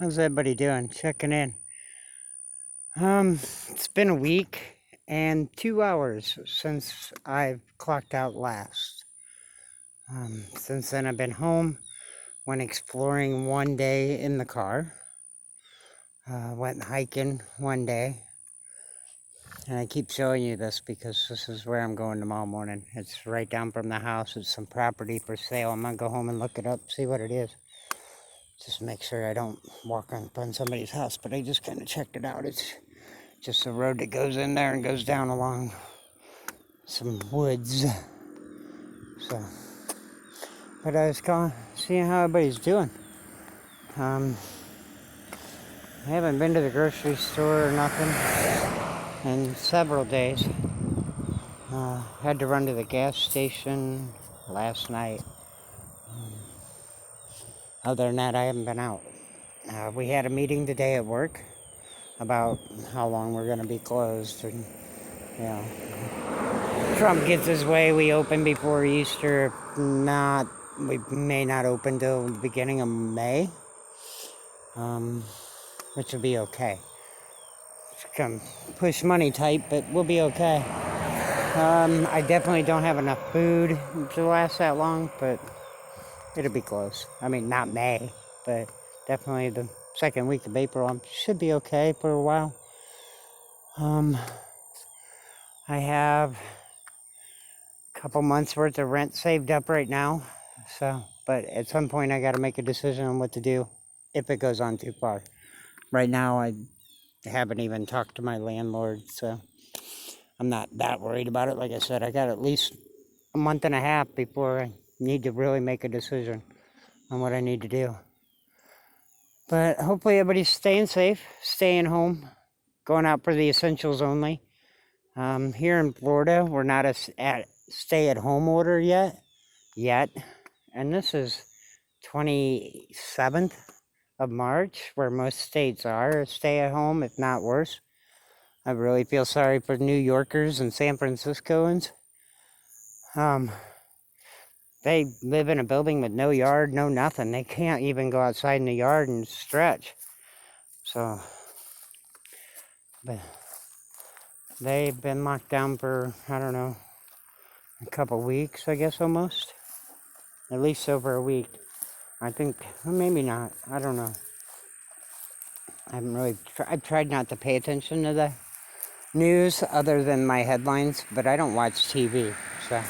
How's everybody doing? Checking in. It's been a week and 2 hours since I've clocked out last. Since then, I've been home, went exploring one day in the car, went hiking one day, and I keep showing you this because this is where I'm going tomorrow morning. It's right down from the house. It's some property for sale. I'm gonna go home and look it up, see what it is. Just make sure I don't walk up on somebody's house, but I just kind of checked it out. It's just a road that goes in there and goes down along some woods. So, but I was seeing how everybody's doing. I haven't been to the grocery store or nothing in several days. Had to run to the gas station last night. Other than that, I haven't been out. We had a meeting today at work about how long we're going to be closed, and you know, Trump gets his way, we open before Easter. If not, we may not open till the beginning of May, which will be okay. It's gonna push money tight, but we'll be okay. I definitely don't have enough food to last that long, but it'll be close. I mean, not May, but definitely the second week of April. I should be okay for a while. I have a couple months worth of rent saved up right now. So, but at some point I got to make a decision on what to do if it goes on too far. Right now I haven't even talked to my landlord, so I'm not that worried about it. Like I said, I got at least a month and a half before I need to really make a decision on what I need to do. But hopefully everybody's staying safe, staying home, going out for the essentials only. Here in Florida, we're not at stay-at-home order yet, and this is 27th of March, where most states are stay-at-home, if not worse. I really feel sorry for New Yorkers and San Franciscoans. They live in a building with no yard, no nothing. They can't even go outside in the yard and stretch. So, but they've been locked down for, I don't know, a couple weeks, I guess, almost. At least over a week. I think, well, maybe not. I don't know. I haven't really, I've tried not to pay attention to the news other than my headlines, but I don't watch TV, so.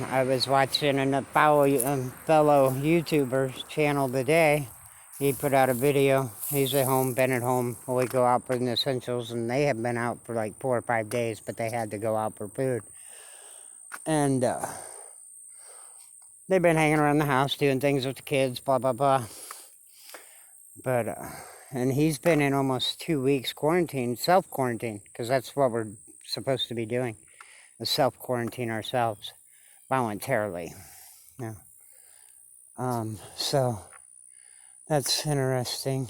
I was watching a fellow YouTuber channel today. He put out a video. He's at home, been at home. We go out for the essentials, and they have been out for like 4 or 5 days, but they had to go out for food. And they've been hanging around the house, doing things with the kids, blah, blah, blah. But, and he's been in almost 2 weeks quarantine, self-quarantine, because that's what we're supposed to be doing, is self-quarantine ourselves, voluntarily. Yeah. So, that's interesting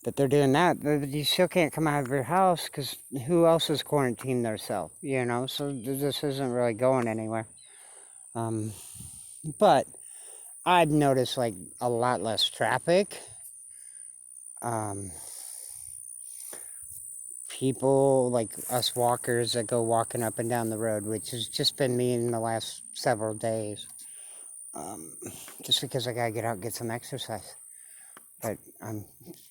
that they're doing that, but you still can't come out of your house, because who else is quarantined themselves, you know, so this isn't really going anywhere. But I've noticed, like, a lot less traffic. People like us walkers that go walking up and down the road, which has just been me in the last several days. Just because I gotta get out and get some exercise. But I'm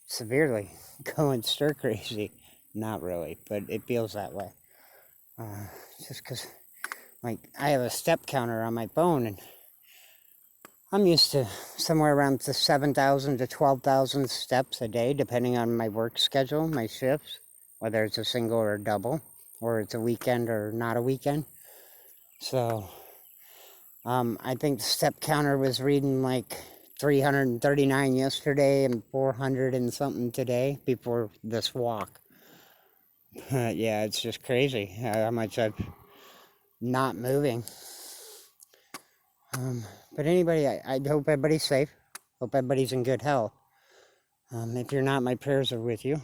severely going stir crazy. Not really, but it feels that way. Just because, like, I have a step counter on my phone, and I'm used to somewhere around the 7,000 to 12,000 steps a day, depending on my work schedule, my shifts, whether it's a single or a double, or it's a weekend or not a weekend. So, I think the step counter was reading like 339 yesterday and 400 and something today before this walk. Yeah, it's just crazy how much I'm not moving. But anybody, I hope everybody's safe. Hope everybody's in good health. If you're not, my prayers are with you.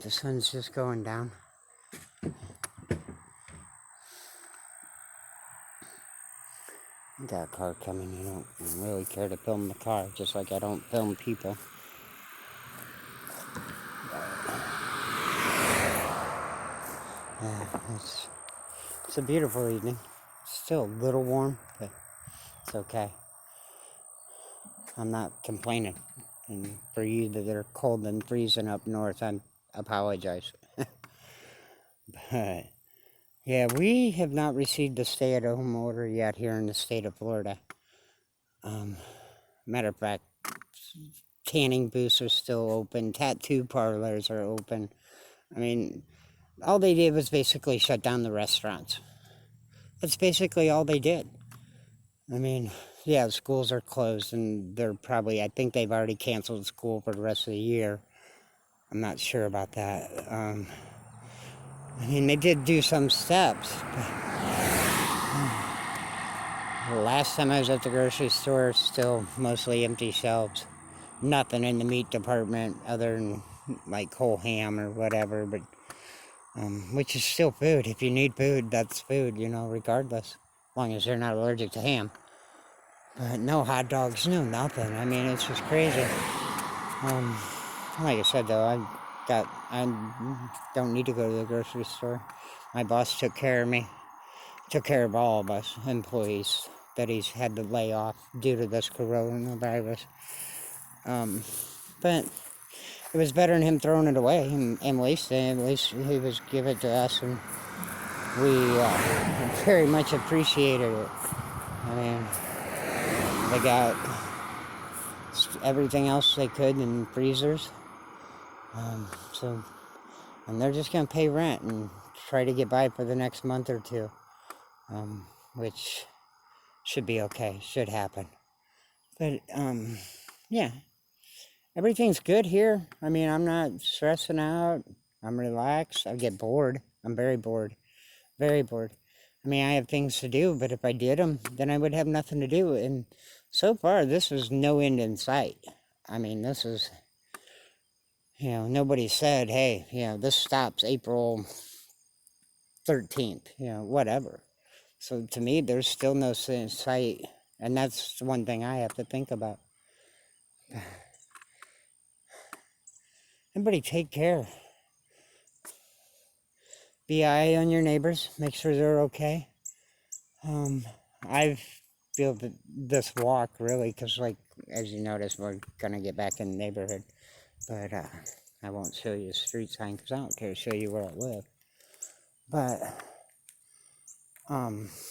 The sun's just going down. Got a car coming. I don't really care to film the car, just like I don't film people. Yeah, it's a beautiful evening. Still a little warm, but it's okay. I'm not complaining. And for you that are cold and freezing up north, I apologize. But yeah, we have not received a stay-at-home order yet here in the state of Florida. Matter of fact, tanning booths are still open. Tattoo parlors are open. I mean, all they did was basically shut down the restaurants. That's basically all they did. I mean, yeah, schools are closed, and they're probably, I think they've already canceled school for the rest of the year. I'm not sure about that. I mean, they did do some steps. But last time I was at the grocery store, still mostly empty shelves. Nothing in the meat department other than like whole ham or whatever, but which is still food. If you need food, that's food, you know, regardless. As long as you're not allergic to ham. But no hot dogs, no nothing. I mean, it's just crazy. Like I said, though, I don't need to go to the grocery store. My boss took care of me. Took care of all of us employees that he's had to lay off due to this coronavirus. But it was better than him throwing it away. And at least he was give it to us, and we very much appreciated it. I mean, they got everything else they could in freezers. And they're just gonna pay rent and try to get by for the next month or two, which should be okay. Should happen. But yeah. Everything's good here. I mean, I'm not stressing out. I'm relaxed. I get bored. I'm very bored. Very bored. I mean, I have things to do, but if I did them, then I would have nothing to do. And so far, this is no end in sight. I mean, this is, you know, nobody said, hey, you know, this stops April 13th, you know, whatever. So to me, there's still no sight. And that's one thing I have to think about. Everybody take care. Be eye on your neighbors. Make sure they're okay. I feel that this walk really, because like, as you notice, we're going to get back in the neighborhood. But I won't show you the street sign because I don't care to show you where I live. But,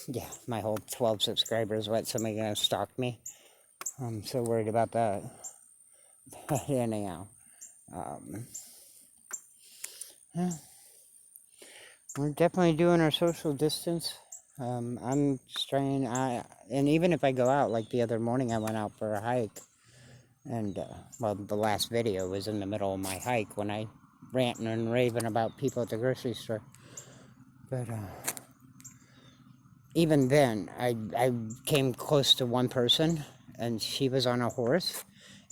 yeah, my whole 12 subscribers, what, somebody going to stalk me? I'm so worried about that. But anyhow, yeah, we're definitely doing our social distance. I'm trying, and even if I go out, like the other morning I went out for a hike, and, well, the last video was in the middle of my hike when I ranting and raving about people at the grocery store. But, even then, I came close to one person, and she was on a horse,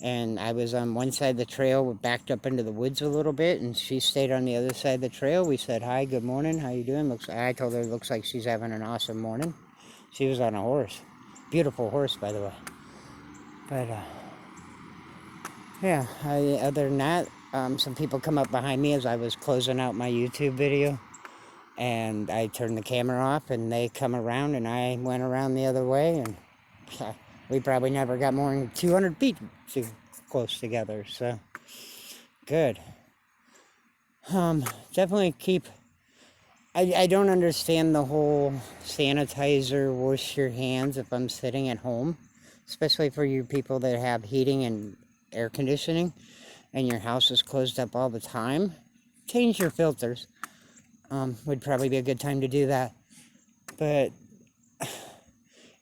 and I was on one side of the trail, backed up into the woods a little bit, and she stayed on the other side of the trail. We said, hi, good morning, how you doing? I told her, looks like she's having an awesome morning. She was on a horse. Beautiful horse, by the way. But, yeah, other than that, some people come up behind me as I was closing out my YouTube video. And I turned the camera off, and they come around, and I went around the other way, and we probably never got more than 200 feet too close together, so good. Definitely keep, I don't understand the whole sanitizer, wash your hands if I'm sitting at home, especially for you people that have heating and air conditioning, and your house is closed up all the time. Change your filters. Would probably be a good time to do that. But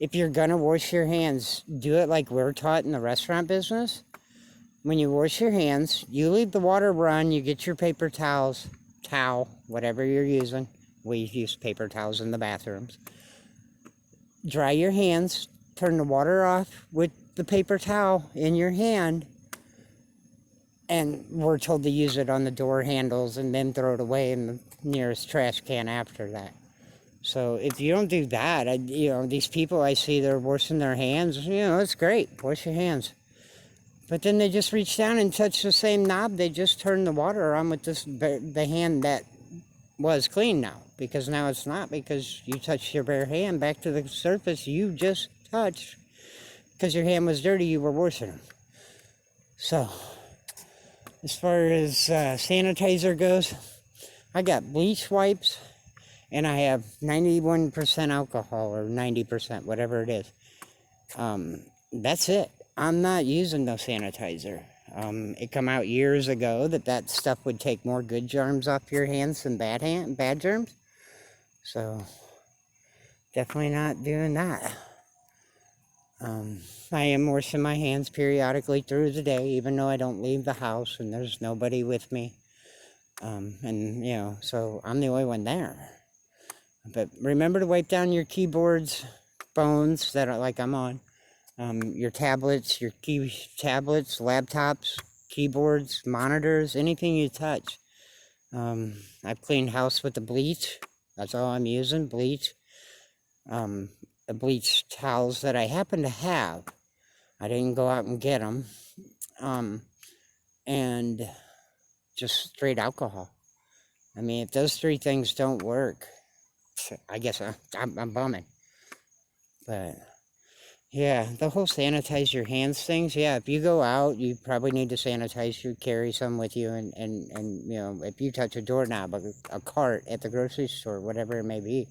if you're gonna wash your hands, do it like we're taught in the restaurant business. When you wash your hands, you leave the water run, you get your paper towel, whatever you're using. We use paper towels in the bathrooms. Dry your hands, turn the water off with the paper towel in your hand, and we're told to use it on the door handles and then throw it away in the nearest trash can after that. So if you don't do that, these people I see, they're washing their hands. It's great. Wash your hands. But then they just reach down and touch the same knob. They just turn the water on with the hand that was clean now. Because now it's not, because you touched your bare hand back to the surface you just touched. Because your hand was dirty, you were washing them. So, as far as sanitizer goes, I got bleach wipes, and I have 91% alcohol, or 90%, whatever it is. That's it. I'm not using no sanitizer. It come out years ago that stuff would take more good germs off your hands than bad germs. So, definitely not doing that. I am washing my hands periodically through the day, even though I don't leave the house and there's nobody with me. So I'm the only one there. But remember to wipe down your keyboards, phones that are like I'm on, your tablets, laptops, keyboards, monitors, anything you touch. I've cleaned house with the bleach. That's all I'm using, bleach. The bleach towels that I happen to have. I didn't go out and get them. And just straight alcohol. I mean, if those three things don't work, I guess I'm bumming. But, yeah, the whole sanitize your hands things, yeah, if you go out, you probably need to sanitize carry some with you, and if you touch a doorknob, a cart at the grocery store, whatever it may be,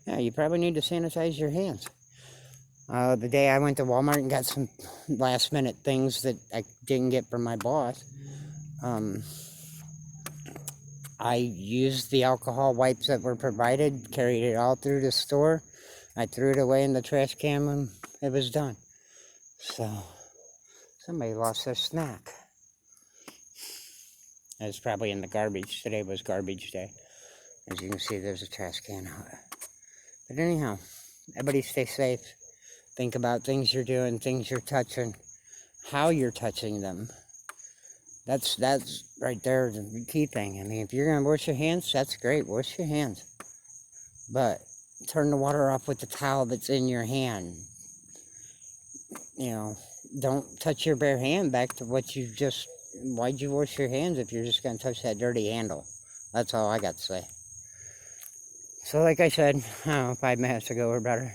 yeah, you probably need to sanitize your hands. The day I went to Walmart and got some last-minute things that I didn't get from my boss, I used the alcohol wipes that were provided, carried it all through the store. I threw it away in the trash can when it was done. So, somebody lost their snack. It was probably in the garbage. Today was garbage day. As you can see, there's a trash can out. But anyhow, everybody stay safe. Think about things you're doing, things you're touching, how you're touching them. That's right there the key thing. I mean, if you're going to wash your hands, that's great. Wash your hands. But turn the water off with the towel that's in your hand. Don't touch your bare hand back to what you just... Why'd you wash your hands if you're just going to touch that dirty handle? That's all I got to say. So like I said, 5 minutes ago or better.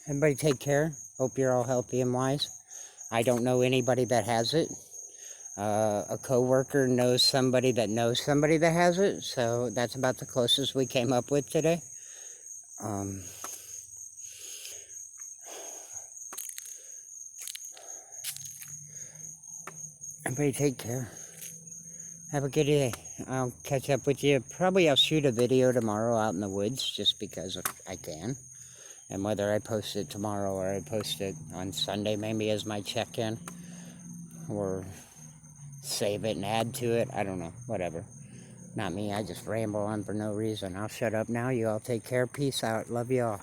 Everybody take care. Hope you're all healthy and wise. I don't know anybody that has it. A co-worker knows somebody that has it, so that's about the closest we came up with today. Everybody take care. Have a good day. I'll catch up with you. Probably I'll shoot a video tomorrow out in the woods, just because I can. And whether I post it tomorrow or I post it on Sunday maybe as my check-in, or save it and add to it, I don't know, whatever. Not me, I just ramble on for no reason. I'll shut up now. You all take care. Peace out. Love you all.